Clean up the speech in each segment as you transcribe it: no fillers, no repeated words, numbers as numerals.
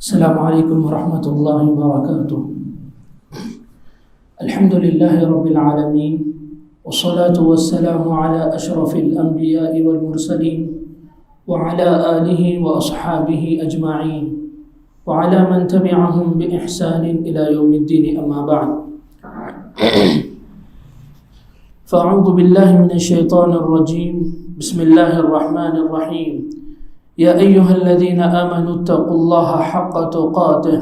السلام علیکم ورحمۃ اللہ وبرکاتہ۔ الحمد للہ رب العالمین والصلاة والسلام علی اشرف الانبیاء والمرسلین وعلی آلہ واصحابہ اجمعین وعلی من تبعہم بإحسان الى یوم الدین، اما بعد فاعوذ باللہ من الشیطان الرجیم، بسم اللہ الرحمن الرحیم۔ یا ایہا الذین آمنوا اتقوا اللہ حق تقاته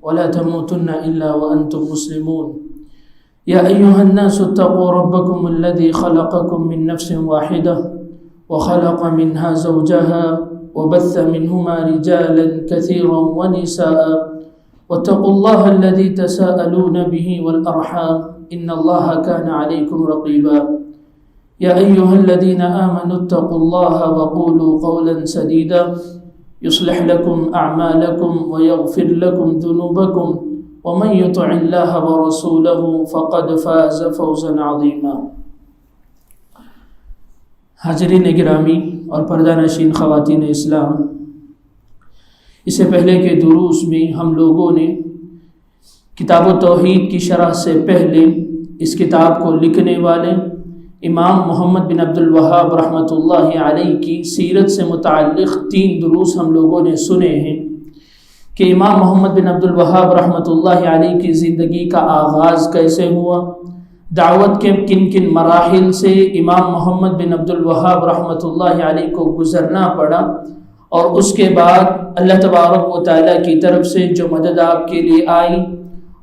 ولا تموتن الا وانتم مسلمون۔ یا ایہا الناس اتقوا ربکم الذی خلقکم من نفس واحدہ وخلق منها زوجها وبث منهما رجالا كثيرا ونساء واتقوا الله الذي تساءلون به والأرحام إن الله كان عليكم رقيبا۔ يا أيها الذين آمنوا اتقوا الله وقولوا قولا سديدا يصلح لكم أعمالكم ويغفر لكم ذنوبكم ومن يطع الله ورسوله فقد فاز فوزا عظيما۔ حاضرین گرامی اور پردہ نشین خواتین اسلام، اس سے پہلے کے دروس میں ہم لوگوں نے کتاب التوحید کی شرح سے پہلے اس کتاب کو لکھنے والے امام محمد بن عبد الوہاب رحمۃ اللہ علیہ کی سیرت سے متعلق 3 دروس ہم لوگوں نے سنے ہیں کہ امام محمد بن عبد الوہاب رحمۃ اللہ علیہ کی زندگی کا آغاز کیسے ہوا، دعوت کے کن کن مراحل سے امام محمد بن عبد الوہاب رحمۃ اللہ علیہ کو گزرنا پڑا، اور اس کے بعد اللہ تبارک و تعالیٰ کی طرف سے جو مدد آپ کے لیے آئی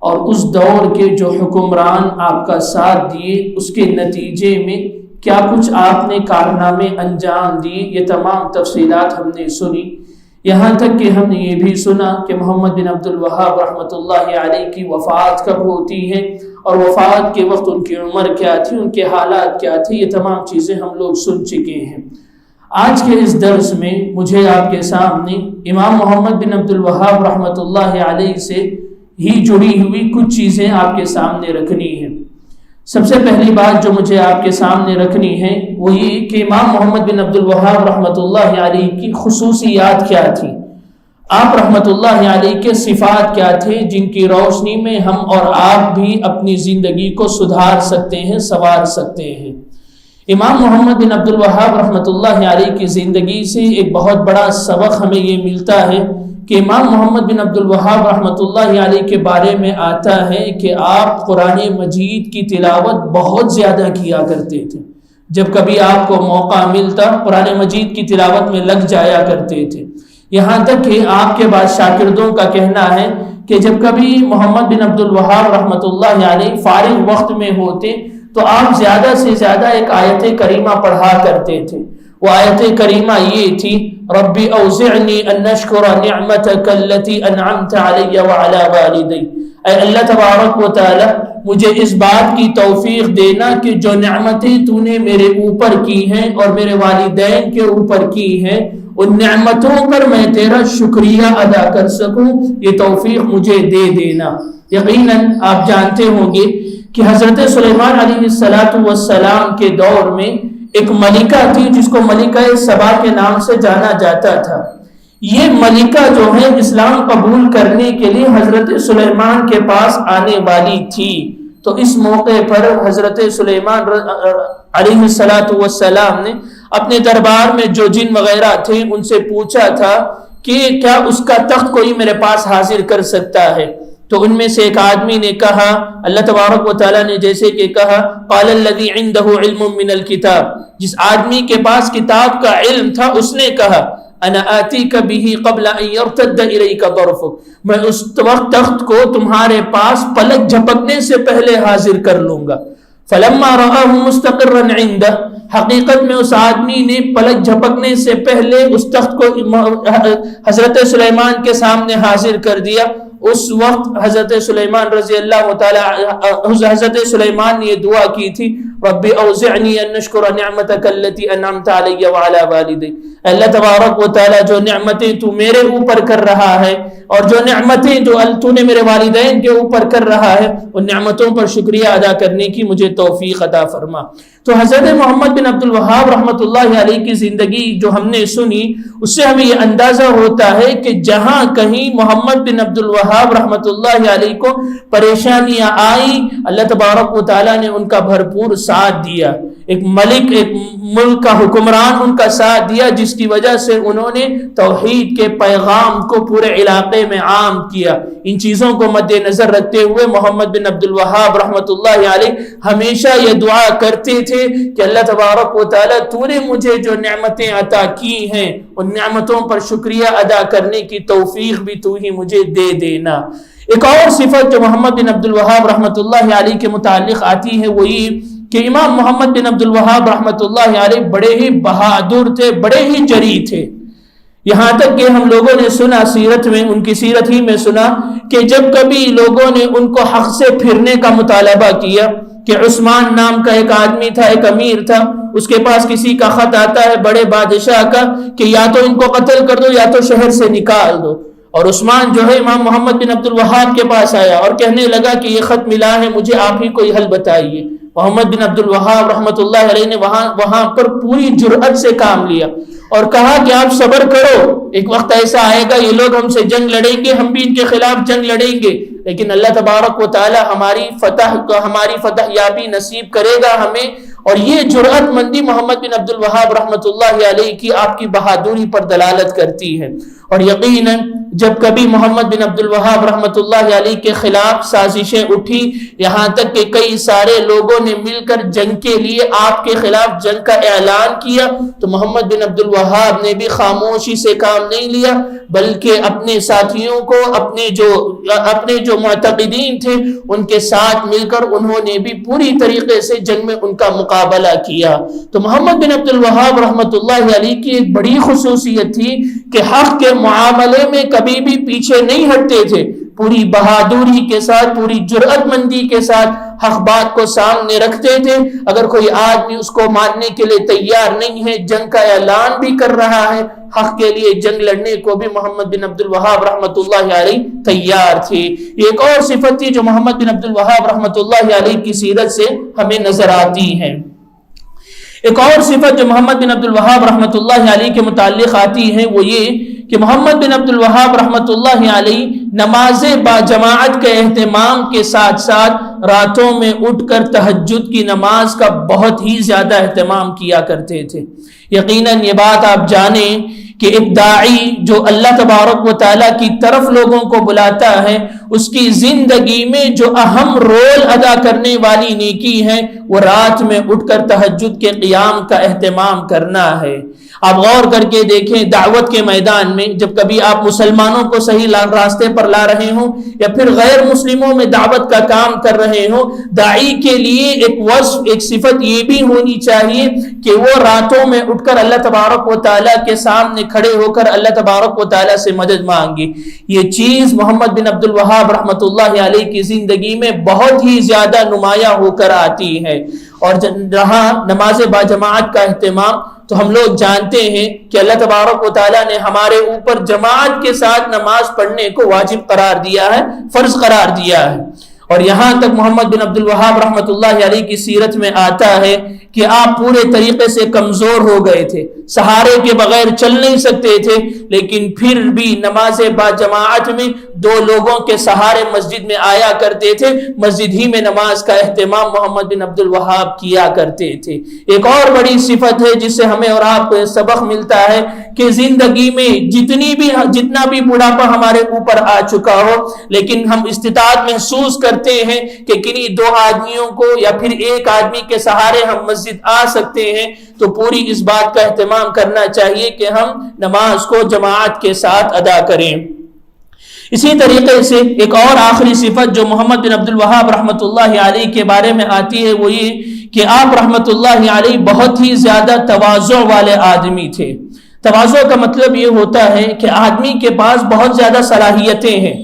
اور اس دور کے جو حکمران آپ کا ساتھ دیے، اس کے نتیجے میں کیا کچھ آپ نے کارنامے انجام دیے، یہ تمام تفصیلات ہم نے سنی۔ یہاں تک کہ ہم نے یہ بھی سنا کہ محمد بن عبد الوہاب رحمۃ اللہ علیہ کی وفات کب ہوتی ہے اور وفات کے وقت ان کی عمر کیا تھی، ان کے حالات کیا تھے، یہ تمام چیزیں ہم لوگ سن چکے ہیں۔ آج کے اس درس میں مجھے آپ کے سامنے امام محمد بن عبد الوہاب رحمۃ اللہ علیہ سے ہی جڑی ہوئی کچھ چیزیں آپ کے سامنے رکھنی ہیں۔ سب سے پہلی بات جو مجھے آپ کے سامنے رکھنی ہے وہ یہ کہ امام محمد بن عبد الوہاب رحمۃ اللہ علیہ کی خصوصیات کیا تھی، آپ رحمۃ اللہ علیہ کے صفات کیا تھے جن کی روشنی میں ہم اور آپ بھی اپنی زندگی کو سدھار سکتے ہیں، سنوار سکتے ہیں۔ امام محمد بن عبد الوہاب رحمۃ اللہ علیہ کی زندگی سے ایک بہت بڑا سبق ہمیں یہ ملتا ہے کہ امام محمد بن عبد الوہاب رحمۃ اللہ علیہ کے بارے میں آتا ہے کہ آپ قرآن مجید کی تلاوت بہت زیادہ کیا کرتے تھے، جب کبھی آپ کو موقع ملتا قرآن مجید کی تلاوت میں لگ جایا کرتے تھے۔ یہاں تک کہ آپ کے بعد شاگردوں کا کہنا ہے کہ جب کبھی محمد بن عبد الوہاب رحمۃ اللہ علیہ فارغ وقت میں ہوتے تو آپ زیادہ سے زیادہ ایک آیت کریمہ پڑھا کرتے تھے۔ وہ آیت کریمہ یہ تھی، ربی اوزعنی ان اشکر نعمتک التی انعمت علی وعلی والدی، اے اللہ تبارک و تعالی مجھے اس بات کی توفیق دینا کہ جو نعمتیں تو نے میرے اوپر کی ہیں اور میرے والدین کے اوپر کی ہیں، ان نعمتوں پر میں تیرا شکریہ ادا کر سکوں، یہ توفیق مجھے دے دینا۔ یقیناً آپ جانتے ہوں گے کہ حضرت سلیمان علیہ السلام کے دور میں ایک ملکہ تھی جس کو ملکہ سبا کے نام سے جانا جاتا تھا۔ یہ ملکہ جو ہے اسلام قبول کرنے کے لیے حضرت سلیمان کے پاس آنے والی تھی، تو اس موقع پر حضرت سلیمان علیہ السلام نے اپنے دربار میں جو جن وغیرہ تھے ان سے پوچھا تھا کہ کیا اس کا تخت کوئی میرے پاس حاضر کر سکتا ہے، تو ان میں سے ایک آدمی نے کہا، اللہ تبارک و تعالیٰ نے جیسے کہ کہا قال الذی عنده علم من الکتاب، جس آدمی کے پاس کتاب کا علم تھا اس نے کہا انا آتیک به قبل ان یرتد الیک طرفک، میں اس وقت تخت کو تمہارے پاس پلک جھپکنے سے پہلے حاضر کر لوں گا۔ فلما رآہ مستقرا عنده، حقیقت میں اس آدمی نے پلک جھپکنے سے پہلے اس تخت کو حضرت سلیمان کے سامنے حاضر کر دیا۔ اس وقت حضرت سلیمان رضی اللہ تعالی حضرت سلیمان نے یہ دعا کی تھی، رب اوزعنی ان اشکر نعمتک التی انعمت علی وعلی والدی، اللہ تبارک و تعالی جو نعمتیں تو میرے اوپر کر رہا ہے اور جو نعمتیں جو تو نے میرے والدین کے اوپر کر رہا ہے، ان نعمتوں پر شکریہ ادا کرنے کی مجھے توفیق عطا فرما۔ تو حضرت محمد بن عبد الوہاب رحمۃ اللہ علیہ کی زندگی جو ہم نے سنی، اس سے ہمیں یہ اندازہ ہوتا ہے کہ جہاں کہیں محمد بن عبد الوہاب رحمۃ اللہ علیہ کو پریشانیاں آئی، اللہ تبارک و تعالیٰ نے ان کا بھرپور ساتھ دیا۔ ایک ملک کا حکمران ان کا ساتھ دیا، جس کی وجہ سے انہوں نے توحید کے پیغام کو پورے علاقے میں عام کیا۔ ان چیزوں کو مد نظر رکھتے ہوئے محمد بن عبد الوہاب رحمۃ اللہ علیہ ہمیشہ یہ دعا کرتے تھے کہ اللہ تبارک و تعالیٰ تو نے مجھے جو نعمتیں عطا کی ہیں، ان نعمتوں پر شکریہ ادا کرنے کی توفیق بھی تو ہی مجھے دے دینا۔ ایک اور صفت جو محمد بن عبد الوہاب رحمۃ اللہ علیہ کے متعلق آتی ہے وہ یہ کہ امام محمد بن عبد الوہاب رحمۃ اللہ علیہ بڑے ہی بہادر تھے، بڑے ہی جری تھے۔ یہاں تک کہ ہم لوگوں نے سنا سیرت میں، ان کی سیرت ہی میں سنا کہ جب کبھی لوگوں نے ان کو حق سے پھرنے کا مطالبہ کیا کہ عثمان نام کا ایک آدمی تھا، ایک امیر تھا، اس کے پاس کسی کا خط آتا ہے بڑے بادشاہ کا کہ یا تو ان کو قتل کر دو یا تو شہر سے نکال دو، اور عثمان جو ہے امام محمد بن عبد الوہاب کے پاس آیا اور کہنے لگا کہ یہ خط ملا ہے، مجھے آپ ہی کوئی حل بتائیے۔ محمد بن عبد الوہاب رحمۃ اللہ علیہ نے وہاں پر پوری جرأت سے کام لیا اور کہا کہ آپ صبر کرو، ایک وقت ایسا آئے گا یہ لوگ ہم سے جنگ لڑیں گے، ہم بھی ان کے خلاف جنگ لڑیں گے، لیکن اللہ تبارک و تعالی ہماری فتح یابی نصیب کرے گا ہمیں۔ اور یہ جرأت مندی محمد بن عبد الوہاب رحمۃ اللہ علیہ کی آپ کی بہادری پر دلالت کرتی ہے۔ اور یقیناً جب کبھی محمد بن عبد الوہاب رحمۃ اللہ علیہ کے خلاف سازشیں اٹھی، یہاں تک کہ کئی سارے لوگوں نے مل کر جنگ کے لیے آپ کے خلاف جنگ کا اعلان کیا، تو محمد بن عبد الوہاب نے بھی خاموشی سے کام نہیں لیا، بلکہ اپنے ساتھیوں کو، اپنے جو معتقدین تھے ان کے ساتھ مل کر انہوں نے بھی پوری طریقے سے جنگ میں ان کا مقابلہ کیا۔ تو محمد بن عبد الوہاب رحمۃ اللہ علیہ کی ایک بڑی خصوصیت تھی کہ حق کے معاملے میں کبھی بھی پیچھے نہیں ہٹتے تھے، پوری بہادری کے ساتھ، پوری جرأت مندی کے ساتھ حق بات کو سامنے رکھتے تھے۔ اگر کوئی آدمی اس کو ماننے کے لیے تیار نہیں ہے، جنگ کا اعلان بھی کر رہا ہے، حق کے لیے جنگ لڑنے کو بھی محمد بن عبد الوہاب رحمۃ اللہ علیہ تیار تھے۔ ایک اور صفت تھی جو محمد بن عبد الوہاب رحمۃ اللہ علیہ کی سیرت سے ہمیں نظر آتی ہے۔ ایک اور صفت جو محمد بن عبد الوہاب رحمۃ اللہ علیہ کے متعلق آتی ہے وہ یہ کہ محمد بن عبد الوہاب رحمۃ اللہ علیہ نماز با جماعت کے اہتمام کے ساتھ ساتھ راتوں میں اٹھ کر تہجد کی نماز کا بہت ہی زیادہ اہتمام کیا کرتے تھے۔ یقیناً یہ بات آپ جانیں کہ ایک داعی جو اللہ تبارک و تعالیٰ کی طرف لوگوں کو بلاتا ہے، اس کی زندگی میں جو اہم رول ادا کرنے والی نیکی ہے وہ رات میں اٹھ کر تہجد کے قیام کا اہتمام کرنا ہے۔ آپ غور کر کے دیکھیں، دعوت کے میدان میں جب کبھی آپ مسلمانوں کو صحیح راستے پر لا رہے ہوں یا پھر غیر مسلموں میں دعوت کا کام کر رہے ہوں، داعی کے لیے ایک وصف، ایک صفت یہ بھی ہونی چاہیے کہ وہ راتوں میں اٹھ کر اللہ تبارک و تعالیٰ کے سامنے کھڑے ہو کر اللہ تبارک و تعالیٰ سے مدد مانگے۔ یہ چیز محمد بن عبد الوہاب رحمۃ اللہ علیہ کی زندگی میں بہت ہی زیادہ نمایاں ہو کر آتی ہے۔ اور رہا نماز با جماعت کا اہتمام، تو ہم لوگ جانتے ہیں کہ اللہ تبارک و تعالیٰ نے ہمارے اوپر جماعت کے ساتھ نماز پڑھنے کو واجب قرار دیا ہے، فرض قرار دیا ہے۔ اور یہاں تک محمد بن عبد الوہاب رحمۃ اللہ علیہ کی سیرت میں آتا ہے کہ آپ پورے طریقے سے کمزور ہو گئے تھے، سہارے کے بغیر چل نہیں سکتے تھے، لیکن پھر بھی نماز با جماعت میں دو لوگوں کے سہارے مسجد میں آیا کرتے تھے، مسجد ہی میں نماز کا اہتمام محمد بن عبد الوہاب کیا کرتے تھے۔ ایک اور بڑی صفت ہے جس سے ہمیں اور آپ کو سبق ملتا ہے کہ زندگی میں جتنا بھی بڑھاپا ہمارے اوپر آ چکا ہو، لیکن ہم استطاعت محسوس کرتے ہیں کہ کنہیں دو آدمیوں کو یا پھر ایک آدمی کے سہارے ہم مسجد آ سکتے ہیں، تو پوری اس بات کا اہتمام کرنا چاہیے کہ ہم نماز کو جماعت کے ساتھ ادا کریں۔ اسی طریقے سے ایک اور آخری صفت جو محمد بن عبد الوہاب رحمۃ اللہ علیہ کے بارے میں آتی ہے وہ یہ کہ آپ رحمۃ اللہ علیہ بہت ہی زیادہ تواضع والے آدمی تھے۔ تواضع کا مطلب یہ ہوتا ہے کہ آدمی کے پاس بہت زیادہ صلاحیتیں ہیں،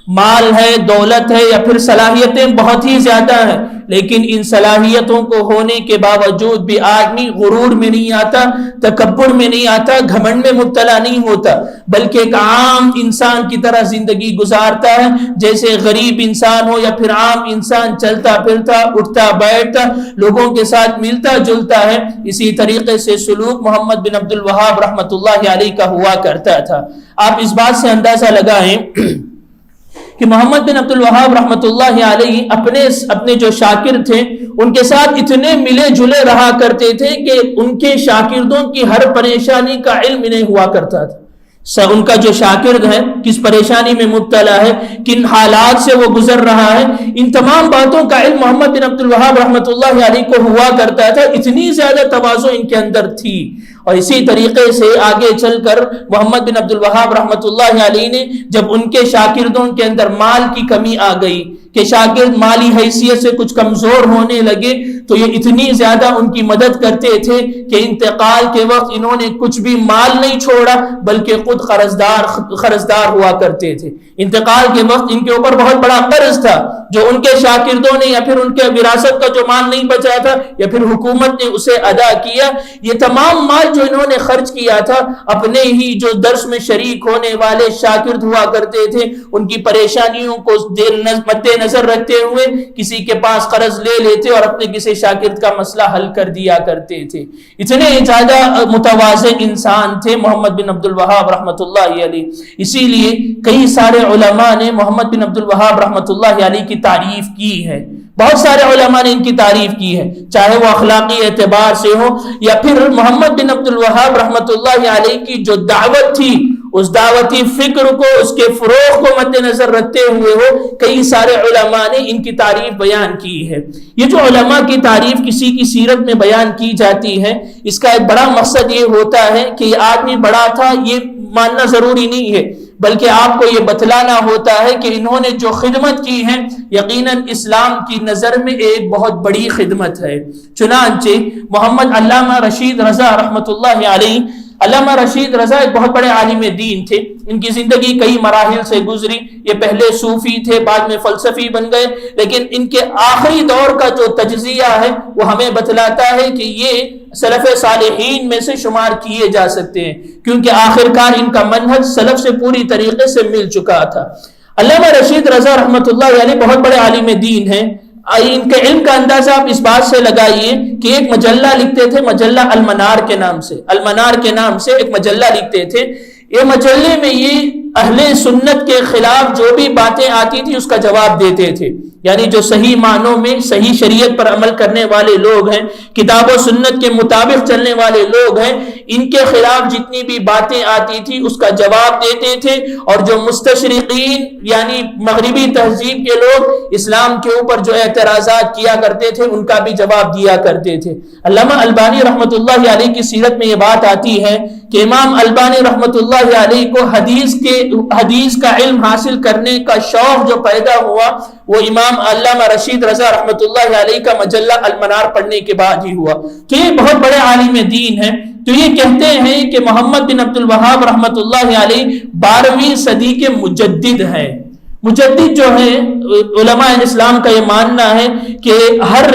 مال ہے، دولت ہے، یا پھر صلاحیتیں بہت ہی زیادہ ہیں، لیکن ان صلاحیتوں کو ہونے کے باوجود بھی آدمی غرور میں نہیں آتا، تکبر میں نہیں آتا، گھمنڈ میں مبتلا نہیں ہوتا، بلکہ ایک عام انسان کی طرح زندگی گزارتا ہے، جیسے غریب انسان ہو یا پھر عام انسان، چلتا پھرتا، اٹھتا بیٹھتا، لوگوں کے ساتھ ملتا جلتا ہے۔ اسی طریقے سے سلوک محمد بن عبد الوہاب رحمۃ اللہ علیہ کا ہوا کرتا تھا۔ آپ اس بات سے اندازہ لگائیں کہ محمد بن عبد الوہاب رحمۃ اللہ علیہ اپنے جو شاگرد تھے ان کے ساتھ اتنے ملے جلے رہا کرتے تھے کہ ان کے شاگردوں کی ہر پریشانی کا علم انہیں ہوا کرتا تھا۔ ان کا جو شاگرد ہے کس پریشانی میں مبتلا ہے، کن حالات سے وہ گزر رہا ہے، ان تمام باتوں کا علم محمد بن عبد الوہاب رحمۃ اللہ علیہ کو ہوا کرتا تھا۔ اتنی زیادہ تواضع ان کے اندر تھی۔ اور اسی طریقے سے آگے چل کر محمد بن عبد الوہاب رحمۃ اللہ علیہ نے جب ان کے شاگردوں کے اندر مال کی کمی آ گئی کہ شاگرد مالی حیثیت سے کچھ کمزور ہونے لگے، تو یہ اتنی زیادہ ان کی مدد کرتے تھے کہ انتقال کے وقت انہوں نے کچھ بھی مال نہیں چھوڑا، بلکہ خود قرضدار ہوا کرتے تھے۔ انتقال کے وقت ان کے اوپر بہت بڑا قرض تھا جو ان کے شاگردوں نے یا پھر ان کے وراثت کا جو مال نہیں بچا تھا یا پھر حکومت نے اسے ادا کیا۔ یہ تمام مال جو انہوں نے خرچ کیا تھا اپنے ہی جو درس میں شریک ہونے والے شاگرد ہوا کرتے تھے ان کی پریشانیوں کو مد نظر رکھتے ہوئے کسی کے پاس قرض لے لیتے اور اپنے کسی شاگرد کا مسئلہ حل کر دیا کرتے تھے۔ اتنے زیادہ متواضع انسان تھے محمد بن عبد الوہاب رحمۃ اللہ علیہ۔ اسی لیے کئی سارے علماء نے محمد بن عبد الوہاب رحمۃ اللہ علیہ کی تعریف کی ہے، بہت سارے علماء نے ان کی تعریف کی ہے، چاہے وہ اخلاقی اعتبار سے ہو یا پھر محمد بن عبد الوہاب رحمۃ اللہ علیہ کی جو دعوت تھی اس دعوتی فکر کو، اس کے فروغ کو مد نظر رکھتے ہوئے ہو، کئی سارے علماء نے ان کی تعریف بیان کی ہے۔ یہ جو علماء کی تعریف کسی کی سیرت میں بیان کی جاتی ہے، اس کا ایک بڑا مقصد یہ ہوتا ہے کہ یہ آدمی بڑا تھا یہ ماننا ضروری نہیں ہے، بلکہ آپ کو یہ بتلانا ہوتا ہے کہ انہوں نے جو خدمت کی ہے یقیناً اسلام کی نظر میں ایک بہت بڑی خدمت ہے۔ چنانچہ محمد علامہ رشید رضا رحمۃ اللہ علیہ، علامہ رشید رضا ایک بہت بڑے عالم دین تھے، ان کی زندگی کئی مراحل سے گزری، یہ پہلے صوفی تھے بعد میں فلسفی بن گئے، لیکن ان کے آخری دور کا جو تجزیہ ہے وہ ہمیں بتلاتا ہے کہ یہ سلف صالحین میں سے شمار کیے جا سکتے ہیں، کیونکہ آخرکار ان کا منہج سلف سے پوری طریقے سے مل چکا تھا۔ علامہ رشید رضا رحمۃ اللہ علیہ بہت بڑے عالم دین ہیں۔ ان کے علم کا اندازہ آپ اس بات سے لگائیے کہ ایک مجلہ لکھتے تھے، مجلہ المنار کے نام سے، المنار کے نام سے ایک مجلہ لکھتے تھے۔ یہ مجلے میں یہ اہل سنت کے خلاف جو بھی باتیں آتی تھی اس کا جواب دیتے تھے، یعنی جو صحیح معنوں میں صحیح شریعت پر عمل کرنے والے لوگ ہیں، کتاب و سنت کے مطابق چلنے والے لوگ ہیں، ان کے خلاف جتنی بھی باتیں آتی تھی اس کا جواب دیتے تھے، اور جو مستشرقین یعنی مغربی تہذیب کے لوگ اسلام کے اوپر جو اعتراضات کیا کرتے تھے ان کا بھی جواب دیا کرتے تھے۔ علامہ البانی رحمۃ اللہ علیہ کی سیرت میں یہ بات آتی ہے کہ امام البانی رحمۃ اللہ علیہ کو حدیث کا علم حاصل کرنے کا شوق جو پیدا ہوا وہ امام علامہ رشید رضا رحمۃ اللہ علیہ کا مجلہ المنار پڑھنے کے بعد ہی ہوا۔ تو یہ بہت بڑے عالم دین ہیں، تو یہ کہتے ہیں کہ محمد بن عبد الوہاب رحمۃ اللہ علیہ 12ویں صدی کے مجدد ہیں۔ مجدد جو ہے علماء اسلام کا یہ ماننا ہے کہ ہر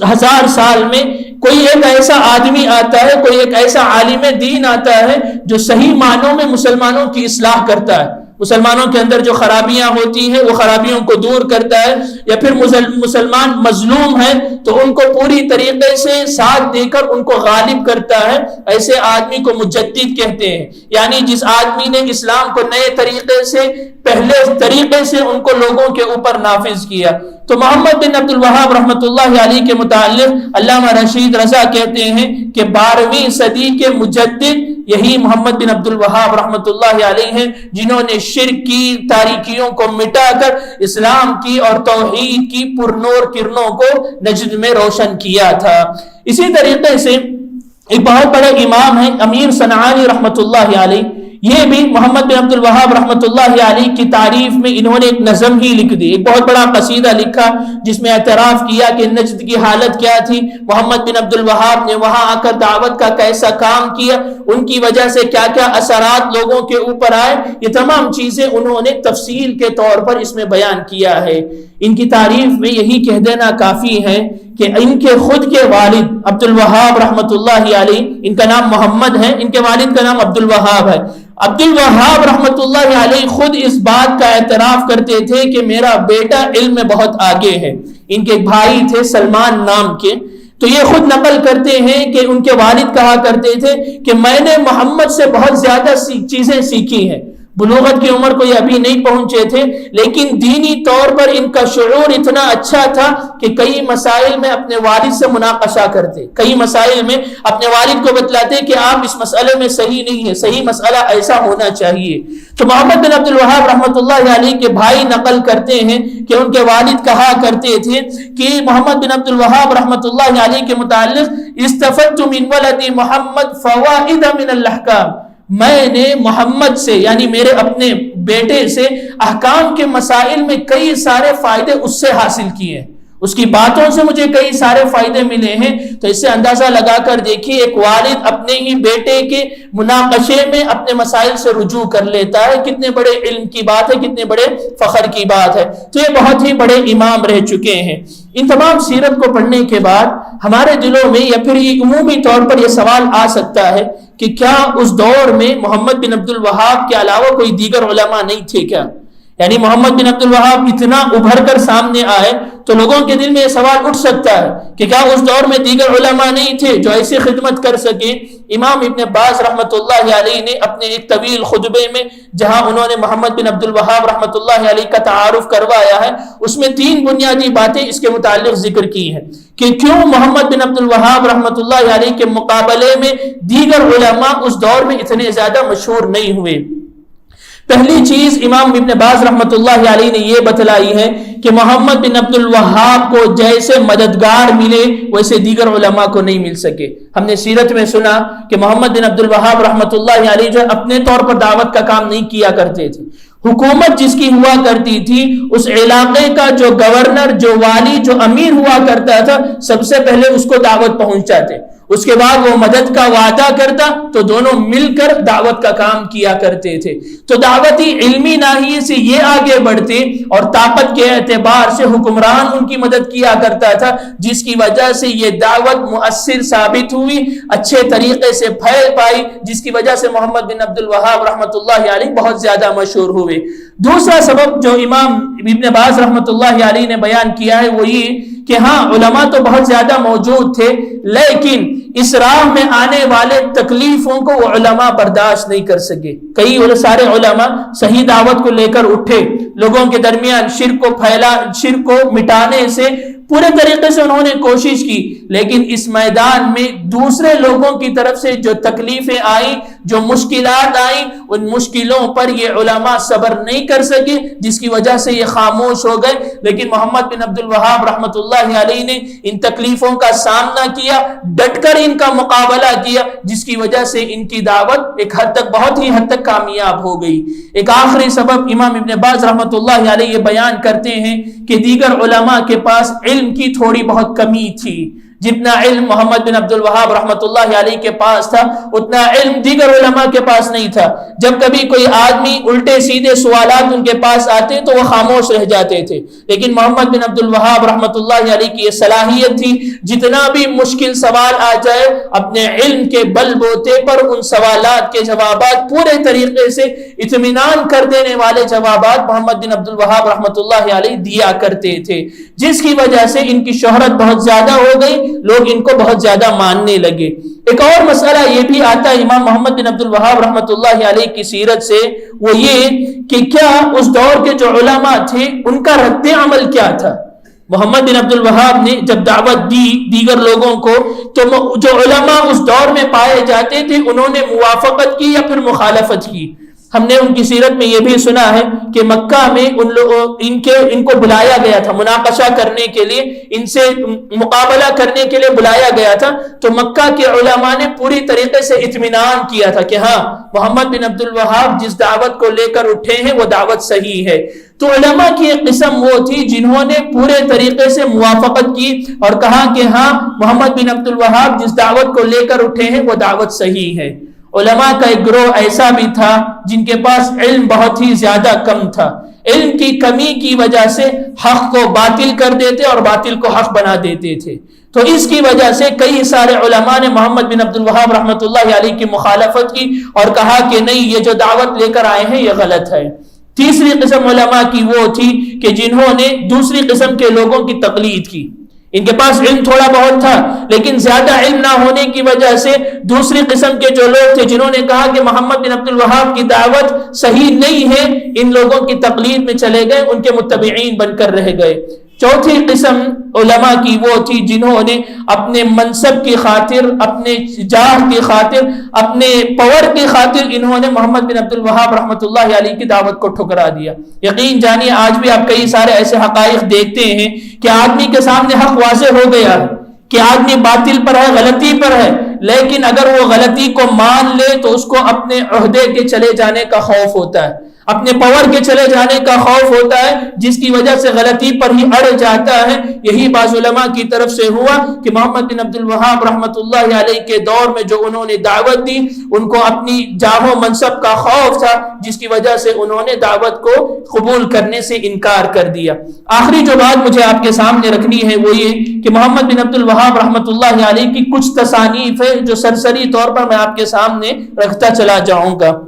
1000 سال میں کوئی ایک ایسا آدمی آتا ہے، کوئی ایک ایسا عالم دین آتا ہے جو صحیح معنوں میں مسلمانوں کی اصلاح کرتا ہے، مسلمانوں کے اندر جو خرابیاں ہوتی ہیں وہ خرابیوں کو دور کرتا ہے، یا پھر مسلمان مظلوم ہے تو ان کو پوری طریقے سے ساتھ دے کر ان کو غالب کرتا ہے۔ ایسے آدمی کو مجدد کہتے ہیں، یعنی جس آدمی نے اسلام کو نئے طریقے سے، پہلے طریقے سے ان کو لوگوں کے اوپر نافذ کیا۔ تو محمد بن عبد الوہاب رحمۃ اللہ علیہ کے متعلق علامہ رشید رضا کہتے ہیں کہ 12ویں صدی کے مجدد یہی محمد بن عبد الوہاب رحمۃ اللہ علیہ ہیں، جنہوں نے شرک کی تاریکیوں کو مٹا کر اسلام کی اور توحید کی پرنور کرنوں کو نجد میں روشن کیا تھا۔ اسی طریقے سے ایک بہت بڑے امام ہیں امیر صنعانی رحمۃ اللہ علیہ، یہ بھی محمد بن عبد الوہاب رحمۃ اللہ علیہ کی تعریف میں انہوں نے ایک نظم ہی لکھ دی، ایک بہت بڑا قصیدہ لکھا جس میں اعتراف کیا کہ نجد کی حالت کیا تھی، محمد بن عبد الوہاب نے وہاں آ کر دعوت کا کیسا کام کیا، ان کی وجہ سے کیا کیا اثرات لوگوں کے اوپر آئے، یہ تمام چیزیں انہوں نے تفصیل کے طور پر اس میں بیان کیا ہے۔ ان کی تعریف میں یہی کہہ دینا کافی ہے کہ ان کے خود کے والد عبد الوہاب رحمۃ اللہ علیہ، ان کا نام محمد ہے، ان کے والد کا نام عبد الوہاب ہے، عبد الوہاب رحمۃ اللہ علیہ خود اس بات کا اعتراف کرتے تھے کہ میرا بیٹا علم میں بہت آگے ہے۔ ان کے بھائی تھے سلمان نام کے، تو یہ خود نقل کرتے ہیں کہ ان کے والد کہا کرتے تھے کہ میں نے محمد سے بہت زیادہ چیزیں سیکھی ہیں۔ بلوغت کی عمر کو یہ ابھی نہیں پہنچے تھے، لیکن دینی طور پر ان کا شعور اتنا اچھا تھا کہ کئی مسائل میں اپنے والد سے مناقشہ کرتے، کئی مسائل میں اپنے والد کو بتلاتے کہ آپ اس مسئلے میں صحیح نہیں ہے، صحیح مسئلہ ایسا ہونا چاہیے۔ تو محمد بن عبد الوہاب رحمۃ اللہ علیہ کے بھائی نقل کرتے ہیں کہ ان کے والد کہا کرتے تھے کہ محمد بن عبد الوہاب رحمۃ اللہ علیہ کے متعلق استفدت من ولد محمد فوائد من الاحکام، میں نے محمد سے یعنی میرے اپنے بیٹے سے احکام کے مسائل میں کئی سارے فائدے اس سے حاصل کیے ہیں، اس کی باتوں سے مجھے کئی سارے فائدے ملے ہیں۔ تو اس سے اندازہ لگا کر دیکھیے ایک والد اپنے ہی بیٹے کے مناقشے میں اپنے مسائل سے رجوع کر لیتا ہے، کتنے بڑے علم کی بات ہے، کتنے بڑے فخر کی بات ہے۔ تو یہ بہت ہی بڑے امام رہ چکے ہیں۔ ان تمام سیرت کو پڑھنے کے بعد ہمارے دلوں میں یا پھر یہ عمومی طور پر یہ سوال آ سکتا ہے کہ کیا اس دور میں محمد بن عبد الوہاب کے علاوہ کوئی دیگر علماء نہیں تھے کیا؟ یعنی محمد بن عبد الوہاب اتنا ابھر کر سامنے آئے تو لوگوں کے دل میں یہ سوال اٹھ سکتا ہے کہ کیا اس دور میں دیگر علماء نہیں تھے جو ایسی خدمت کر سکیں؟ امام ابن باز رحمۃ اللہ علیہ نے اپنے ایک طویل خطبے میں جہاں انہوں نے محمد بن عبد الوہاب رحمۃ اللہ علیہ کا تعارف کروایا ہے، اس میں 3 بنیادی باتیں اس کے متعلق ذکر کی ہیں کہ کیوں محمد بن عبد الوہاب رحمۃ اللہ علیہ کے مقابلے میں دیگر علماء اس دور میں اتنے زیادہ مشہور نہیں ہوئے۔ پہلی چیز امام ابن باز رحمۃ اللہ علیہ نے یہ بتلائی ہے کہ محمد بن عبد الوہاب کو جیسے مددگار ملے ویسے دیگر علماء کو نہیں مل سکے۔ ہم نے سیرت میں سنا کہ محمد بن عبد الوہاب رحمۃ اللہ علیہ جو اپنے طور پر دعوت کا کام نہیں کیا کرتے تھے، حکومت جس کی ہوا کرتی تھی اس علاقے کا جو گورنر، جو والی، جو امیر ہوا کرتا تھا، سب سے پہلے اس کو دعوت پہنچاتے، اس کے بعد وہ مدد کا وعدہ کرتا تو دونوں مل کر دعوت کا کام کیا کرتے تھے۔ تو دعوتی علمی ناحیے سے یہ آگے بڑھتے اور طاقت کے اعتبار سے حکمران ان کی مدد کیا کرتا تھا، جس کی وجہ سے یہ دعوت مؤثر ثابت ہوئی، اچھے طریقے سے پھیل پائی، جس کی وجہ سے محمد بن عبد الوہاب رحمۃ اللہ علیہ بہت زیادہ مشہور ہوئے۔ دوسرا سبب جو امام ابن باز رحمۃ اللہ علیہ نے بیان کیا ہے وہ یہ کہ ہاں علماء تو بہت زیادہ موجود تھے، لیکن اس راہ میں آنے والے تکلیفوں کو وہ علماء برداشت نہیں کر سکے۔ کئی سارے علماء صحیح دعوت کو لے کر اٹھے، لوگوں کے درمیان شرک کو مٹانے سے پورے طریقے سے انہوں نے کوشش کی، لیکن اس میدان میں دوسرے لوگوں کی طرف سے جو تکلیفیں آئیں، جو مشکلات آئیں، ان مشکلوں پر یہ علماء صبر نہیں کر سکے، جس کی وجہ سے یہ خاموش ہو گئے۔ لیکن محمد بن عبد الوہاب رحمۃ اللہ علیہ نے ان تکلیفوں کا سامنا کیا، ڈٹ کر ان کا مقابلہ کیا، جس کی وجہ سے ان کی دعوت ایک حد تک، بہت ہی حد تک کامیاب ہو گئی۔ ایک آخری سبب امام ابن باز رحمۃ اللہ علیہ یہ بیان کرتے ہیں کہ دیگر علماء کے پاس علم کی تھوڑی بہت کمی تھی۔ جتنا علم محمد بن عبد الوہاب رحمۃ اللہ علیہ کے پاس تھا اتنا علم دیگر علماء کے پاس نہیں تھا۔ جب کبھی کوئی آدمی الٹے سیدھے سوالات ان کے پاس آتے تو وہ خاموش رہ جاتے تھے، لیکن محمد بن عبد الوہاب رحمۃ اللہ علیہ کی یہ صلاحیت تھی، جتنا بھی مشکل سوال آ جائے اپنے علم کے بل بوتے پر ان سوالات کے جوابات پورے طریقے سے اطمینان کر دینے والے جوابات محمد بن عبد الوہاب رحمۃ اللہ علیہ دیا کرتے تھے، جس کی وجہ سے ان کی شہرت بہت زیادہ ہو گئی، لوگ ان کو بہت زیادہ ماننے لگے۔ ایک اور مسئلہ یہ بھی آتا ہے امام محمد بن عبد الوہاب رحمۃ اللہ علیہ کی سیرت سے، وہ یہ کہ کیا اس دور کے جو علماء تھے ان کا رد عمل کیا تھا۔ محمد بن عبد الوہاب نے جب دعوت دی دیگر لوگوں کو تو جو علماء اس دور میں پائے جاتے تھے انہوں نے موافقت کی یا پھر مخالفت کی۔ ہم نے ان کی سیرت میں یہ بھی سنا ہے کہ مکہ میں ان کو بلایا گیا تھا مناقشہ کرنے کے لیے، ان سے مقابلہ کرنے کے لیے بلایا گیا تھا، تو مکہ کے علماء نے پوری طریقے سے اطمینان کیا تھا کہ ہاں محمد بن عبد الوہاب جس دعوت کو لے کر اٹھے ہیں وہ دعوت صحیح ہے۔ تو علماء کی ایک قسم وہ تھی جنہوں نے پورے طریقے سے موافقت کی اور کہا کہ ہاں محمد بن عبد الوہاب جس دعوت کو لے کر اٹھے ہیں وہ دعوت صحیح ہے۔ علماء کا ایک گروہ ایسا بھی تھا جن کے پاس علم بہت ہی زیادہ کم تھا، علم کی کمی کی وجہ سے حق کو باطل کر دیتے اور باطل کو حق بنا دیتے تھے۔ تو اس کی وجہ سے کئی سارے علماء نے محمد بن عبد الوہاب رحمۃ اللہ علیہ کی مخالفت کی اور کہا کہ نہیں، یہ جو دعوت لے کر آئے ہیں یہ غلط ہے۔ تیسری قسم علماء کی وہ تھی کہ جنہوں نے دوسری قسم کے لوگوں کی تقلید کی، ان کے پاس علم تھوڑا بہت تھا لیکن زیادہ علم نہ ہونے کی وجہ سے دوسری قسم کے جو لوگ تھے جنہوں نے کہا کہ محمد بن عبد الوہاب کی دعوت صحیح نہیں ہے، ان لوگوں کی تقلید میں چلے گئے، ان کے متبعین بن کر رہ گئے۔ چوتھی قسم علماء کی وہ تھی جنہوں نے اپنے منصب کی خاطر، اپنے جاہ کی خاطر، اپنے پاور کی خاطر انہوں نے محمد بن عبد الوہاب رحمۃ اللہ علیہ کی دعوت کو ٹھکرا دیا۔ یقین جانیے آج بھی آپ کئی سارے ایسے حقائق دیکھتے ہیں کہ آدمی کے سامنے حق واضح ہو گیا ہے کہ آدمی باطل پر ہے، غلطی پر ہے، لیکن اگر وہ غلطی کو مان لے تو اس کو اپنے عہدے کے چلے جانے کا خوف ہوتا ہے، اپنے پاور کے چلے جانے کا خوف ہوتا ہے، جس کی وجہ سے غلطی پر ہی اڑ جاتا ہے۔ یہی بعض علماء کی طرف سے ہوا کہ محمد بن عبد الوہاب رحمۃ اللہ علیہ کے دور میں جو انہوں نے دعوت دی، ان کو اپنی جاہ و منصب کا خوف تھا، جس کی وجہ سے انہوں نے دعوت کو قبول کرنے سے انکار کر دیا۔ آخری جو بات مجھے آپ کے سامنے رکھنی ہے وہ یہ کہ محمد بن عبد الوہاب رحمۃ اللہ علیہ کی کچھ تصانیف ہے جو سرسری طور پر میں آپ کے سامنے رکھتا چلا جاؤں گا۔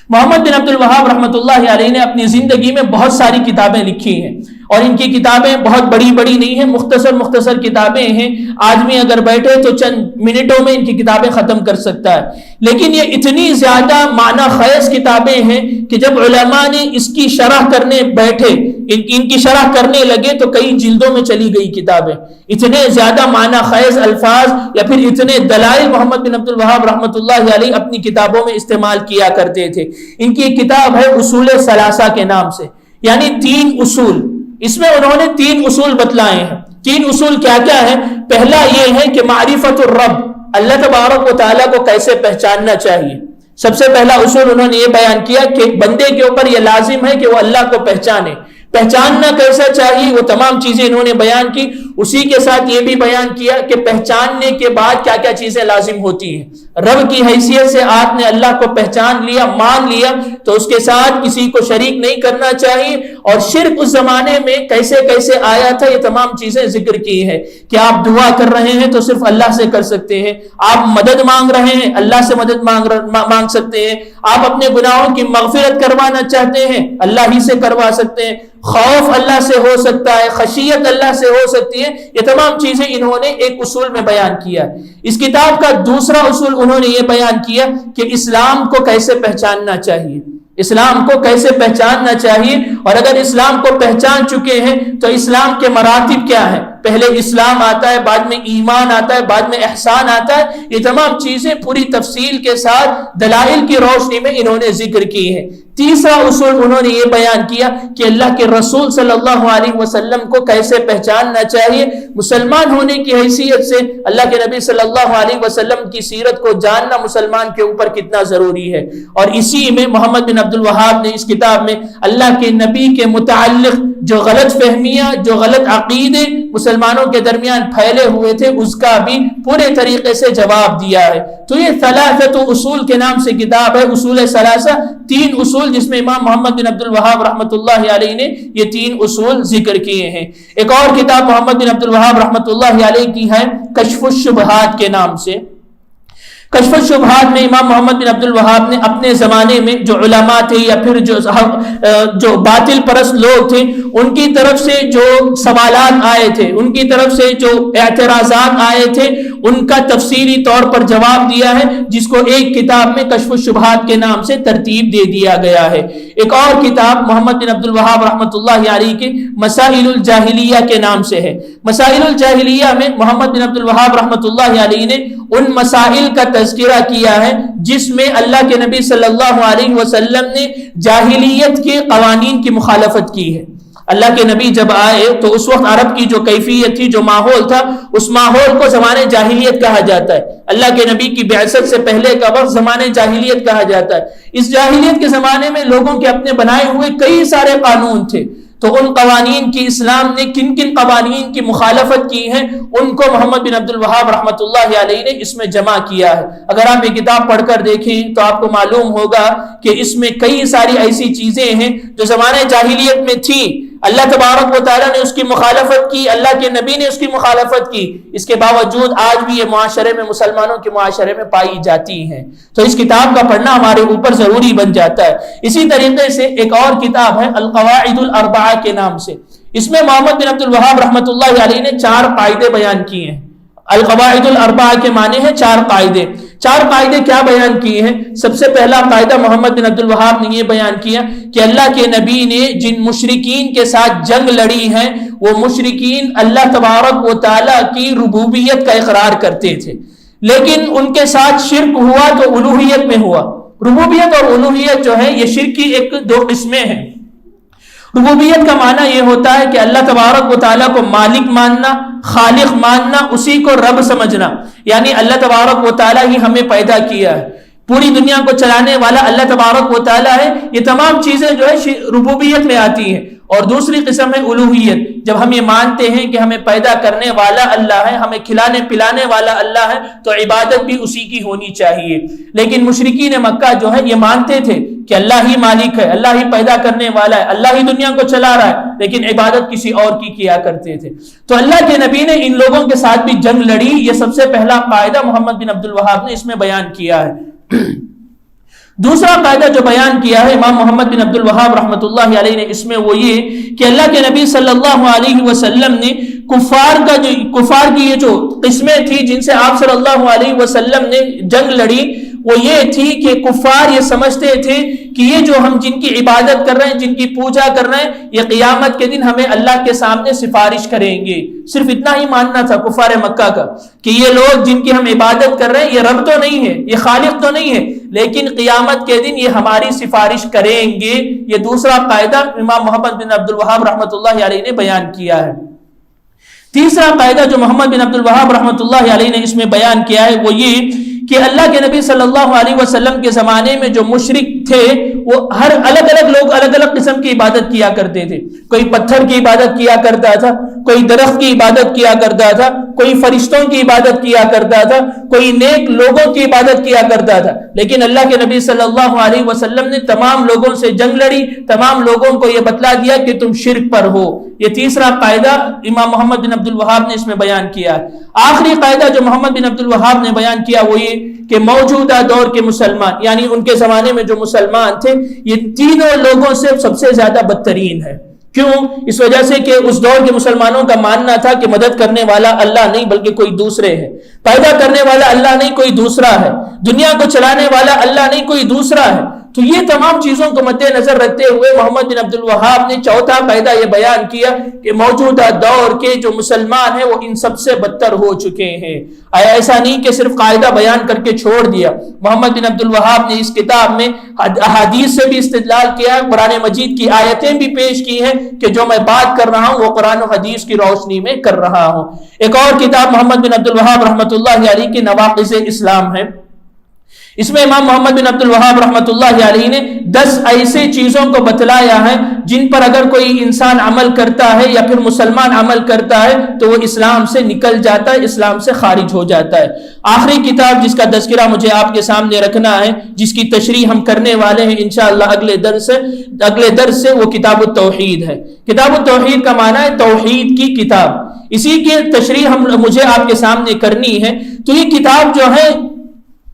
محمد بن عبد الوہاب رحمۃ اللہ علیہ نے اپنی زندگی میں بہت ساری کتابیں لکھی ہیں، اور ان کی کتابیں بہت بڑی بڑی نہیں ہیں، مختصر کتابیں ہیں۔ آدمی اگر بیٹھے تو چند منٹوں میں ان کی کتابیں ختم کر سکتا ہے، لیکن یہ اتنی زیادہ معنی خیز کتابیں ہیں کہ جب علماء نے اس کی شرح کرنے بیٹھے، ان کی شرح کرنے لگے تو کئی جلدوں میں چلی گئی کتابیں۔ اتنے زیادہ معنی خیز الفاظ یا پھر اتنے دلائل محمد بن عبد الوہاب رحمۃ اللہ علیہ اپنی کتابوں میں استعمال کیا کرتے تھے۔ ان کی ایک کتاب ہے اصول ثلاثہ کے نام سے، یعنی 3 اصول۔ اس میں انہوں نے 3 اصول بتلائے ہیں۔ 3 اصول کیا کیا ہے؟ پہلا یہ ہے کہ معرفت الرب، اللہ تبارک و تعالیٰ کو کیسے پہچاننا چاہیے۔ سب سے پہلا اصول انہوں نے یہ بیان کیا کہ بندے کے اوپر یہ لازم ہے کہ وہ اللہ کو پہچانے۔ پہچاننا کیسا چاہیے وہ تمام چیزیں انہوں نے بیان کی۔ اسی کے ساتھ یہ بھی بیان کیا کہ پہچاننے کے بعد کیا کیا چیزیں لازم ہوتی ہیں۔ رب کی حیثیت سے آپ نے اللہ کو پہچان لیا، مان لیا، تو اس کے ساتھ کسی کو شریک نہیں کرنا چاہیے۔ اور شرک اس زمانے میں کیسے کیسے آیا تھا یہ تمام چیزیں ذکر کی ہیں کہ آپ دعا کر رہے ہیں تو صرف اللہ سے کر سکتے ہیں، آپ مدد مانگ رہے ہیں اللہ سے مدد مانگ سکتے ہیں، آپ اپنے گناہوں کی مغفرت کروانا چاہتے ہیں اللہ ہی سے کروا سکتے ہیں، خوف اللہ سے ہو سکتا ہے، خشیت اللہ سے ہو سکتی ہے۔ یہ تمام چیزیں انہوں نے ایک اصول میں بیان کیا۔ اس کتاب کا دوسرا اصول انہوں نے یہ بیان کیا کہ اسلام کو کیسے پہچاننا چاہیے، اسلام کو کیسے پہچاننا چاہیے، اور اگر اسلام کو پہچان چکے ہیں تو اسلام کے مراتب کیا ہیں۔ پہلے اسلام آتا ہے، بعد میں ایمان آتا ہے، بعد میں احسان آتا ہے۔ یہ تمام چیزیں پوری تفصیل کے ساتھ دلائل کی روشنی میں انہوں نے ذکر کی ہے۔ تیسرا اصول انہوں نے یہ بیان کیا کہ اللہ کے رسول صلی اللہ علیہ وسلم کو کیسے پہچاننا چاہیے۔ مسلمان ہونے کی حیثیت سے اللہ کے نبی صلی اللہ علیہ وسلم کی سیرت کو جاننا مسلمان کے اوپر کتنا ضروری ہے۔ اور اسی میں محمد بن عبد الوہاب نے اس کتاب میں اللہ کے نبی کے متعلق جو غلط فہمیاں، جو غلط عقیدے مسلمانوں کے درمیان پھیلے ہوئے تھے، اس کا بھی پورے طریقے سے جواب دیا ہے۔ تو یہ ثلاثۃ اصول کے نام سے کتاب ہے، اصول ثلاثہ، 3 اصول جس میں امام محمد بن عبد الوہاب رحمۃ اللہ علیہ نے یہ 3 اصول ذکر کیے ہیں۔ ایک اور کتاب محمد بن عبد الوہاب رحمۃ اللہ علیہ کی ہے کشف الشبہات کے نام سے۔ کشف الشبہات میں امام محمد بن عبد الوہاب نے اپنے زمانے میں جو علماء تھے یا پھر جو باطل پرست لوگ تھے، ان کی طرف سے جو سوالات آئے تھے، ان کی طرف سے جو اعتراضات آئے تھے، ان کا تفصیلی طور پر جواب دیا ہے، جس کو ایک کتاب میں کشف الشبہات کے نام سے ترتیب دے دیا گیا ہے۔ ایک اور کتاب محمد بن عبد الوہاب رحمۃ اللہ علیہ کے مسائل الجاہلیہ کے نام سے ہے۔ مسائل الجاہلیہ میں محمد بن عبد الوہاب رحمۃ اللہ علیہ نے ان مسائل کا تذکرہ کیا ہے جس میں اللہ کے نبی صلی اللہ علیہ وسلم نے جاہلیت کے قوانین کی مخالفت کی ہے۔ اللہ کے نبی جب آئے تو اس وقت عرب کی جو کیفیت تھی، جو ماحول تھا، اس ماحول کو زمانے جاہلیت کہا جاتا ہے۔ اللہ کے نبی کی بعثت سے پہلے کا وقت زمانے جاہلیت کہا جاتا ہے۔ اس جاہلیت کے زمانے میں لوگوں کے اپنے بنائے ہوئے کئی سارے قانون تھے، تو ان قوانین کی اسلام نے کن کن قوانین کی مخالفت کی ہے ان کو محمد بن عبد الوہاب رحمۃ اللہ علیہ نے اس میں جمع کیا ہے۔ اگر آپ یہ کتاب پڑھ کر دیکھیں تو آپ کو معلوم ہوگا کہ اس میں کئی ساری ایسی چیزیں ہیں جو زمانے جاہلیت میں تھی، اللہ تبارک و تعالیٰ نے اس کی مخالفت کی، اللہ کے نبی نے اس کی مخالفت کی، اس کے باوجود آج بھی یہ معاشرے میں، مسلمانوں کے معاشرے میں پائی جاتی ہیں۔ تو اس کتاب کا پڑھنا ہمارے اوپر ضروری بن جاتا ہے۔ اسی طریقے سے ایک اور کتاب ہے القواعد الاربعہ کے نام سے، اس میں محمد بن عبد الوہاب رحمۃ اللہ علیہ نے 4 قاعدے بیان کیے ہیں۔ القواعد الاربعہ کے معنی ہے 4 قاعدے۔ 4 قاعدے کیا بیان کیے ہیں؟ سب سے پہلا قاعدہ محمد بن عبد الوہاب نے یہ بیان کیا کہ اللہ کے نبی نے جن مشرکین کے ساتھ جنگ لڑی ہے وہ مشرکین اللہ تبارک و تعالیٰ کی ربوبیت کا اقرار کرتے تھے، لیکن ان کے ساتھ شرک ہوا تو الوہیت میں ہوا۔ ربوبیت اور الوہیت جو ہے یہ شرک کی 2 قسمیں ہیں۔ ربوبیت کا معنی یہ ہوتا ہے کہ اللہ تبارک و تعالیٰ کو مالک ماننا، خالق ماننا، اسی کو رب سمجھنا، یعنی اللہ تبارک و تعالیٰ ہی ہمیں پیدا کیا ہے، پوری دنیا کو چلانے والا اللہ تبارک و تعالیٰ ہے۔ یہ تمام چیزیں جو ہے ربوبیت میں آتی ہیں۔ اور دوسری قسم ہے الوہیت، جب ہم یہ مانتے ہیں کہ ہمیں پیدا کرنے والا اللہ ہے، ہمیں کھلانے پلانے والا اللہ ہے، تو عبادت بھی اسی کی ہونی چاہیے۔ لیکن مشرکین مکہ جو ہے یہ مانتے تھے کہ اللہ ہی مالک ہے، اللہ ہی پیدا کرنے والا ہے، اللہ ہی دنیا کو چلا رہا ہے، لیکن عبادت کسی اور کی کیا کرتے تھے۔ تو اللہ کے نبی نے ان لوگوں کے ساتھ بھی جنگ لڑی۔ یہ سب سے پہلا قاعدہ محمد بن عبد الوہاب نے اس میں بیان کیا ہے۔ دوسرا قاعدہ جو بیان کیا ہے امام محمد بن عبد الوہاب رحمۃ اللہ علیہ نے اس میں وہ یہ کہ اللہ کے نبی صلی اللہ علیہ وسلم نے کفار کی یہ جو قسمیں تھی جن سے آپ صلی اللہ علیہ وسلم نے جنگ لڑی، وہ یہ تھی کہ کفار یہ سمجھتے تھے کہ یہ جو ہم جن کی عبادت کر رہے ہیں، جن کی پوجا کر رہے ہیں، یہ قیامت کے دن ہمیں اللہ کے سامنے سفارش کریں گے۔ صرف اتنا ہی ماننا تھا کفار مکہ کا کہ یہ لوگ جن کی ہم عبادت کر رہے ہیں یہ رب تو نہیں ہے، یہ خالق تو نہیں ہے، لیکن قیامت کے دن یہ ہماری سفارش کریں گے۔ یہ دوسرا قاعدہ امام محمد بن عبد الوہاب رحمۃ اللہ علیہ نے بیان کیا ہے۔ تیسرا قاعدہ جو محمد بن عبد الوہاب رحمۃ اللہ علیہ نے اس میں بیان کیا ہے وہ یہ کہ اللہ کے نبی صلی اللہ علیہ وسلم کے زمانے میں جو مشرک تھے وہ ہر الگ الگ لوگ الگ الگ قسم کی عبادت کیا کرتے تھے۔ کوئی پتھر کی عبادت کیا کرتا تھا، کوئی درخت کی عبادت کیا کرتا تھا، کوئی فرشتوں کی عبادت کیا کرتا تھا، کوئی نیک لوگوں کی عبادت کیا کرتا تھا۔ لیکن اللہ کے نبی صلی اللہ علیہ وسلم نے تمام لوگوں سے جنگ لڑی، تمام لوگوں کو یہ بتلا دیا کہ تم شرک پر ہو۔ یہ تیسرا قاعدہ امام محمد بن عبد الوہاب نے اس میں بیان کیا ہے۔ آخری قاعدہ جو محمد بن عبد الوہاب نے بیان کیا وہ یہ کہ موجودہ دور کے مسلمان، یعنی ان کے زمانے میں جو مسلمان تھے، یہ تینوں لوگوں سے سب سے زیادہ بدترین ہے۔ کیوں؟ اس وجہ سے کہ اس دور کے مسلمانوں کا ماننا تھا کہ مدد کرنے والا اللہ نہیں بلکہ کوئی دوسرے ہے، پیدا کرنے والا اللہ نہیں کوئی دوسرا ہے، دنیا کو چلانے والا اللہ نہیں کوئی دوسرا ہے۔ تو یہ تمام چیزوں کو مد نظر رکھتے ہوئے محمد بن عبد الوہاب نے چوتھا قاعدہ یہ بیان کیا کہ موجودہ دور کے جو مسلمان ہیں وہ ان سب سے بدتر ہو چکے ہیں۔ ایسا نہیں کہ صرف قاعدہ بیان کر کے چھوڑ دیا، محمد بن عبد الوہاب نے اس کتاب میں احادیث سے بھی استدلال کیا ہے، قرآن مجید کی آیتیں بھی پیش کی ہیں کہ جو میں بات کر رہا ہوں وہ قرآن و حدیث کی روشنی میں کر رہا ہوں۔ ایک اور کتاب محمد بن عبد الوہاب رحمۃ اللہ علیہ کی نواقض اسلام ہے، اس میں امام محمد بن عبد الوہاب رحمۃ اللہ علیہ نے 10 ایسے چیزوں کو بتلایا ہے جن پر اگر کوئی انسان عمل کرتا ہے یا پھر مسلمان عمل کرتا ہے تو وہ اسلام سے نکل جاتا ہے، اسلام سے خارج ہو جاتا ہے۔ آخری کتاب جس کا تذکرہ مجھے آپ کے سامنے رکھنا ہے، جس کی تشریح ہم کرنے والے ہیں انشاءاللہ اگلے درس سے، وہ کتاب التوحید ہے۔ کتاب التوحید کا معنی ہے توحید کی کتاب، اسی کی تشریح مجھے آپ کے سامنے کرنی ہے۔ تو یہ کتاب جو ہے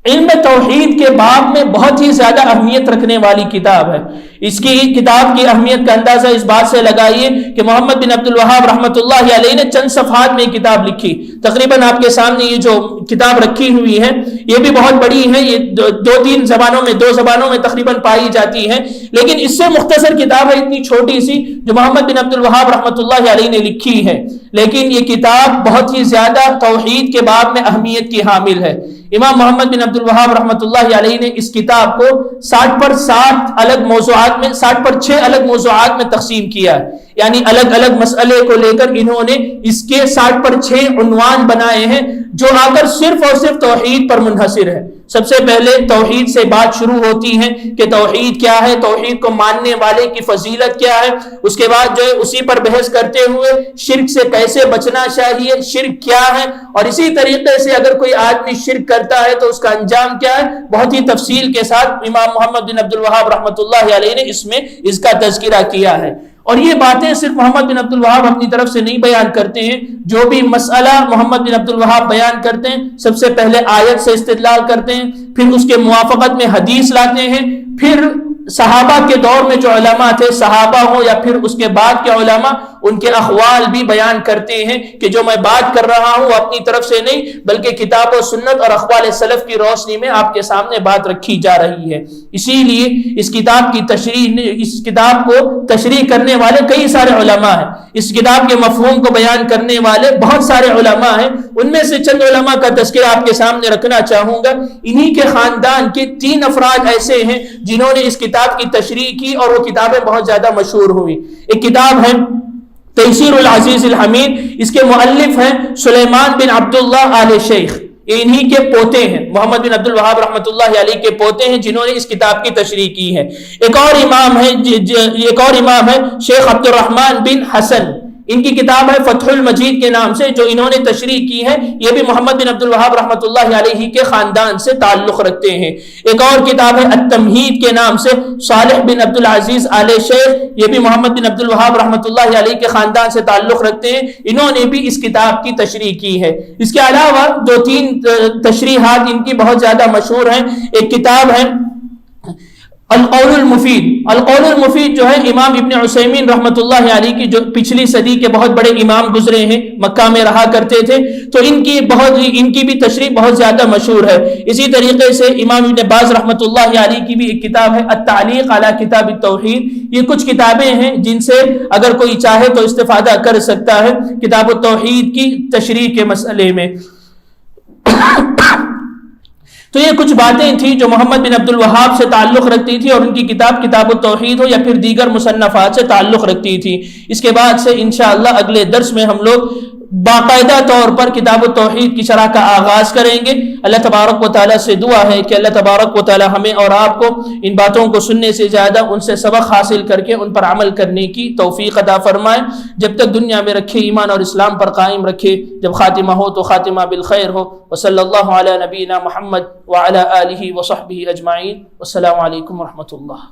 علم توحید کے باب میں بہت ہی زیادہ اہمیت رکھنے والی کتاب ہے۔ اس کی کتاب کی اہمیت کا اندازہ اس بات سے لگائیے کہ محمد بن عبد الوہاب رحمۃ اللہ علیہ نے چند صفحات میں کتاب لکھی. تقریباً آپ کے سامنے یہ جو کتاب رکھی ہوئی ہے یہ بھی بہت بڑی ہے, یہ دو زبانوں میں تقریباً پائی جاتی ہے, لیکن اس سے مختصر کتاب ہے اتنی چھوٹی سی جو محمد بن عبد الوہاب رحمۃ اللہ علیہ نے لکھی ہے, لیکن یہ کتاب بہت ہی زیادہ توحید کے باب میں اہمیت کی حامل ہے. امام محمد بن عبد الوہاب رحمۃ اللہ علیہ نے اس کتاب کو 60 پر 6 الگ موضوعات میں تقسیم کیا ہے, یعنی الگ الگ مسئلے کو لے کر انہوں نے اس کے 60 پر 6 عنوان بنائے ہیں جو آ کر صرف اور صرف توحید پر منحصر ہے. سب سے پہلے توحید سے بات شروع ہوتی ہے کہ توحید کیا ہے, توحید کو ماننے والے کی فضیلت کیا ہے. اس کے بعد جو ہے اسی پر بحث کرتے ہوئے شرک سے کیسے بچنا چاہیے, شرک کیا ہے, اور اسی طریقے سے اگر کوئی آدمی شرک کرتا ہے تو اس کا انجام کیا ہے, بہت ہی تفصیل کے ساتھ امام محمد بن عبد الوہاب رحمۃ اللہ علیہ نے اس میں اس کا تذکرہ کیا ہے. اور یہ باتیں صرف محمد بن عبد الوہاب اپنی طرف سے نہیں بیان کرتے ہیں, جو بھی مسئلہ محمد بن عبد الوہاب بیان کرتے ہیں سب سے پہلے آیت سے استدلال کرتے ہیں, پھر اس کے موافقت میں حدیث لاتے ہیں, پھر صحابہ کے دور میں جو علماء تھے, صحابہ ہوں یا پھر اس کے بعد کے علماء, ان کے اقوال بھی بیان کرتے ہیں کہ جو میں بات کر رہا ہوں اپنی طرف سے نہیں بلکہ کتاب و سنت اور اقوال سلف کی روشنی میں آپ کے سامنے بات رکھی جا رہی ہے. اسی لیے اس کتاب کو تشریح کرنے والے کئی سارے علماء ہیں, اس کتاب کے مفہوم کو بیان کرنے والے بہت سارے علماء ہیں. ان میں سے چند علماء کا تذکرہ آپ کے سامنے رکھنا چاہوں گا. انہی کے خاندان کے 3 افراد ایسے ہیں جنہوں نے اس کتاب کی تشریح کی اور وہ کتابیں بہت زیادہ مشہور ہوئی. ایک کتاب ہے تیسیر العزیز الحمید, اس کے مؤلف ہیں سلیمان بن عبداللہ آل شیخ, انہی کے پوتے ہیں, محمد بن عبد الوہاب رحمۃ اللہ علیہ کے پوتے ہیں جنہوں نے اس کتاب کی تشریح کی ہے. ایک اور امام ہے شیخ عبد الرحمن بن حسن, ان کی کتاب ہے فتح المجید کے نام سے جو انہوں نے تشریح کی ہے, یہ بھی محمد بن عبد الوہاب رحمۃ اللہ علیہ کے خاندان سے تعلق رکھتے ہیں. ایک اور کتاب ہے التمہید کے نام سے صالح بن عبد العزیز آل شیخ, یہ بھی محمد بن عبد الوہاب رحمۃ اللہ علیہ کے خاندان سے تعلق رکھتے ہیں, انہوں نے بھی اس کتاب کی تشریح کی ہے. اس کے علاوہ 2-3 تشریحات ان کی بہت زیادہ مشہور ہیں. ایک کتاب ہے القول المفید جو ہے امام ابن عثیمین رحمۃ اللہ علیہ کی, جو پچھلی صدی کے بہت بڑے امام گزرے ہیں, مکہ میں رہا کرتے تھے, تو ان کی بھی تشریح بہت زیادہ مشہور ہے. اسی طریقے سے امام ابن باز رحمۃ اللہ علیہ کی بھی ایک کتاب ہے التعلیق علی کتاب التوحید. یہ کچھ کتابیں ہیں جن سے اگر کوئی چاہے تو استفادہ کر سکتا ہے کتاب التوحید کی تشریح کے مسئلے میں. تو یہ کچھ باتیں تھیں جو محمد بن عبد الوہاب سے تعلق رکھتی تھی اور ان کی کتاب التوحید ہو یا پھر دیگر مصنفات سے تعلق رکھتی تھی. اس کے بعد سے انشاءاللہ اگلے درس میں ہم لوگ باقاعدہ طور پر کتاب التوحید کی شرح کا آغاز کریں گے. اللہ تبارک و تعالیٰ سے دعا ہے کہ اللہ تبارک و تعالیٰ ہمیں اور آپ کو ان باتوں کو سننے سے زیادہ ان سے سبق حاصل کر کے ان پر عمل کرنے کی توفیق عطا فرمائے. جب تک دنیا میں رکھے ایمان اور اسلام پر قائم رکھے, جب خاتمہ ہو تو خاتمہ بالخیر ہو. وصلی اللہ علی نبینا محمد وعلی آلہ وصحبہ اجمعین. والسلام علیکم ورحمۃ اللہ.